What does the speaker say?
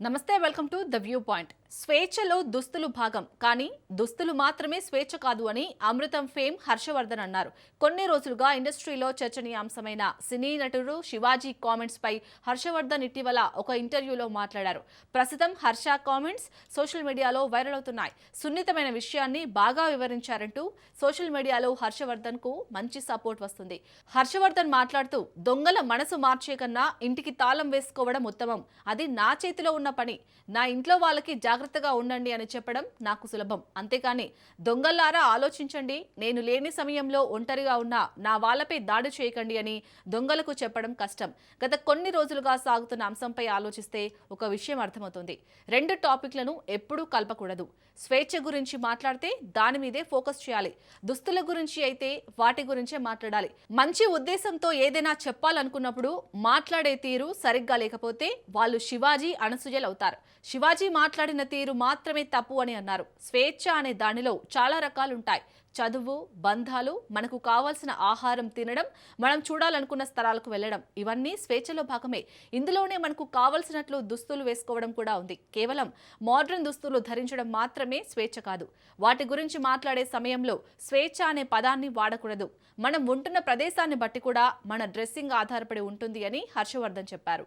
నమస్తే welcome to the view point. స్వేచ్ఛలో దుస్తులు భాగం, కానీ దుస్తులు మాత్రమే స్వేచ్ఛ కాదు అని అమృతం ఫేమ్ హర్షవర్ధన్ అన్నారు. కొన్ని రోజులుగా ఇండస్ట్రీలో చర్చనీయాంశమైన సినీ నటుడు శివాజీ కామెంట్స్ పై హర్షవర్ధన్ ఇటీవల ఒక ఇంటర్వ్యూలో మాట్లాడారు. ప్రస్తుతం హర్ష కామెంట్స్ సోషల్ మీడియాలో వైరల్ అవుతున్నాయి. సున్నితమైన విషయాన్ని బాగా వివరించారంటూ సోషల్ మీడియాలో హర్షవర్ధన్ కు మంచి సపోర్ట్ వస్తుంది. హర్షవర్ధన్ మాట్లాడుతూ, దొంగల మనసు మార్చే కన్నా ఇంటికి తాళం వేసుకోవడం ఉత్తమం. అది నా చేతిలో ఉన్న పని. నా ఇంట్లో వాళ్ళకి జాగ్రత్తగా ఉండండి అని చెప్పడం నాకు సులభం. అంతేకాని దొంగల్లారా ఆలోచించండి, నేను లేని సమయంలో ఒంటరిగా ఉన్న నా వాళ్ళపై దాడి చేయకండి అని దొంగలకు చెప్పడం కష్టం. గత కొన్ని రోజులుగా సాగుతున్న అంశంపై ఆలోచిస్తే ఒక విషయం అర్థమవుతుంది. రెండు టాపిక్లను ఎప్పుడూ కలపకూడదు. స్వేచ్ఛ గురించి మాట్లాడితే దాని మీదే ఫోకస్ చేయాలి. దుస్తుల గురించి అయితే వాటి గురించే మాట్లాడాలి. మంచి ఉద్దేశంతో ఏదైనా చెప్పాలనుకున్నప్పుడు మాట్లాడే తీరు సరిగ్గా లేకపోతే వాళ్ళు శివాజీ అనసూయలు అవుతారు. శివాజీ మాట్లాడిన తీరు మాత్రమే తప్పు అని అన్నారు. స్వేచ్ఛ అనే దానిలో చాలా రకాలుంటాయి. చదువు, బంధాలు, మనకు కావాల్సిన ఆహారం తినడం, మనం చూడాలనుకున్న స్థలాలకు వెళ్ళడం, ఇవన్నీ స్వేచ్ఛలో భాగమే. ఇందులోనే మనకు కావలసినట్లు దుస్తులు వేసుకోవడం కూడా ఉంది. కేవలం మోడ్రన్ దుస్తులు ధరించడం మాత్రమే స్వేచ్ఛ కాదు. వాటి గురించి మాట్లాడే సమయంలో స్వేచ్ఛ అనే పదాన్ని వాడకూడదు. మనం ఉంటున్న ప్రదేశాన్ని బట్టి కూడా మన డ్రెస్సింగ్ ఆధారపడి ఉంటుంది అని హర్షవర్ధన్ చెప్పారు.